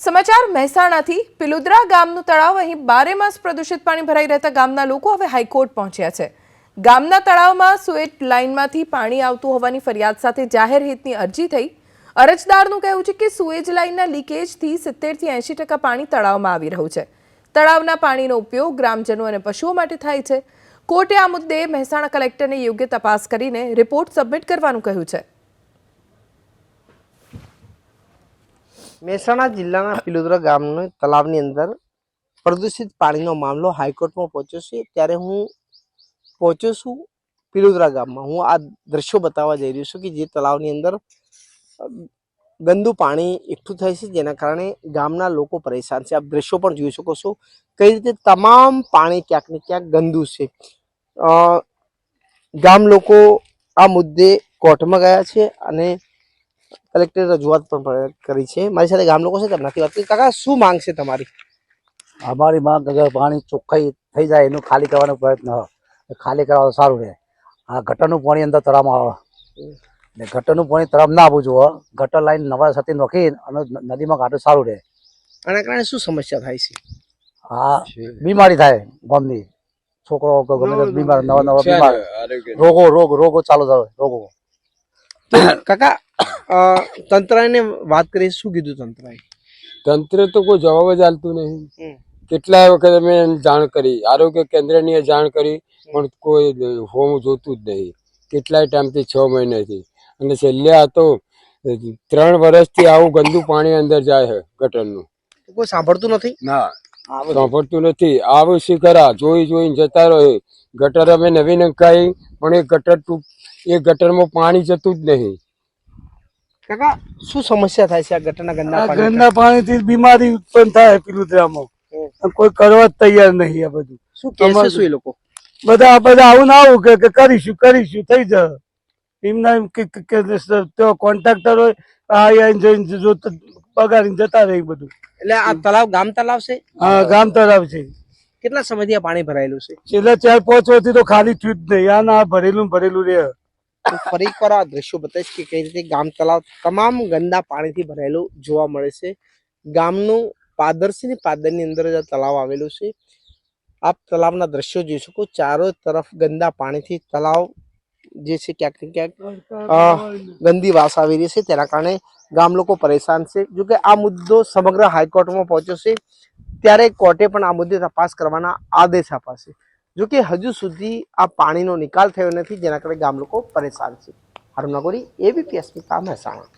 સમાચાર મહેસાણાથી પિલુદ્રા ગામનું તળાવ અહીં બારેમાસ પ્રદૂષિત પાણી ભરાઈ રહેતા ગામના લોકો હવે હાઈકોર્ટ પહોંચ્યા છે। ગામના તળાવમાં સુએજ લાઇનમાંથી પાણી આવતું હોવાની ફરિયાદ સાથે જાહેર હિતની અરજી થઈ। અરજદારનું કહેવું છે કે સુએજ લાઇનના લીકેજથી 70 થી 80% પાણી તળાવમાં આવી રહ્યું છે। તળાવના પાણીનો ઉપયોગ ગ્રામજનો અને પશુઓ માટે થાય છે। કોર્ટે આ મુદ્દે મહેસાણા કલેક્ટરને યોગ્ય તપાસ કરીને રિપોર્ટ સબમિટ કરવાનું કહ્યું છે। મહેસાણા જિલ્લાના પિલુદ્રા ગામના તળાવની અંદર પ્રદૂષિત પાણીનો મામલો હાઈકોર્ટમાં પહોંચ્યો છે। ત્યારે હું પહોંચ્યો છું પિલુદ્રા ગામમાં। હું આ દ્રશ્યો બતાવવા જઈ રહ્યો છું કે જે તળાવની અંદર ગંદુ પાણી એકઠું થાય છે, જેના કારણે ગામના લોકો પરેશાન છે। આપ દ્રશ્યો પણ જોઈ શકો છો કઈ રીતે તમામ પાણી ક્યાંક ને ક્યાંક ગંદુ છે। ગામ લોકો આ મુદ્દે કોર્ટમાં ગયા છે અને કલેક્ટરે રજૂઆત પણ કરી છે। મારી સાથે ગામ લોકો છે, તેમનાથી વાત કરી। કાકા, શું માંગ છે તમારી? અમારી માંગ અગર પાણી ચોખ્ખાઈ થઈ જાય એનું ખાલી કરવાનો પ્રયત્ન ખાલી કરવા સારું રહે। આ ગટરનું પાણી અંદર તળાવમાં આવે ને ગટરનું પાણી તળાવ ના આવવું જોઈએ। ગટર લાઈન નવા સાથે નોખી અને નદીમાં કાઢવું સારું રહે। આના કારણે શું સમસ્યા થાય છે? આ બીમારી થાય, ગામની છોકરો ગમે તે બીમાર નવા બીમાર રોગો ચાલુ થાય રોગો। તો કાકા, તંત્રને વાત કરી, શું કીધું તંત્રએ? તંત્ર તો કોઈ જવાબ જ આપતું નહીં। કેટલાય વખત અમે જાણ કરી, આરોગ્ય કેન્દ્રની જાણ કરી, પણ કોઈ હોમ જોતું જ નહીં। કેટલાય ટાઈમથી 6 મહિનાથી, અને છેલ્લે આ તો 3 વર્ષથી આવું ગંદુ પાણી અંદર જાય છે ગટરનું। કોઈ સાંભળતું નથી? ના, સાંભળતું નથી। આવું શું ખરા, જોઈને જતા રહે। ગટર અમે નવી નંખાઈ, પણ એ ગટરમાં પાણી જતું જ નહીં। કાકા, શું સમસ્યા થાય છે આ ગટરના ગંદા પાણી? ગંદા પાણીથી બીમારી ઉત્પન્ન થાય પિલુદ્રામાં, કોઈ કરવા જ તૈયાર નહીં। આ બધું શું કહે છે શું એ લોકો? બધા આવું ના આવું કે કરીશું થઈ જાય એમના કોન્ટ્રાક્ટર હોય આવીને જોઈને પગારીને જતા રહે બધું। એટલે આ તળાવ ગામ તળાવ છે? હા, ગામ તળાવ છે। કેટલા સમયથી આ પાણી ભરાયેલું છે? છેલ્લા 4-5 વર્ષથી તો ખાલી થયું જ નહીં। આ ના ભરેલું રહે। હું ફરી એકવાર આ દ્રશ્યો બતાવીશ કે કઈ રીતે ગામ તળાવ તમામ ગંદા પાણીથી ભરાયેલું જોવા મળે છે। ગામનું પાદર છે ને, પાદરની અંદર જ આ તળાવ આવેલું છે। આપ તળાવના દ્રશ્યો જોઈ શકો, ચારો તરફ ગંદા પાણીથી તળાવ જે છે ક્યાંક ને ક્યાંક ગંદી વાસ આવી રહી છે, તેના કારણે ગામ લોકો પરેશાન છે। જોકે આ મુદ્દો સમગ્ર હાઈકોર્ટમાં પહોંચ્યો છે, ત્યારે કોર્ટે પણ આ મુદ્દે તપાસ કરવાના આદેશ આપ્યા છે। જોકે હજુ સુધી આ પાણીનો નિકાલ થયો નથી, જેના કારણે ગામ લોકો પરેશાન છે। હારૂન નાગોરી, એબીપી અસ્મિતા, મહેસાણા।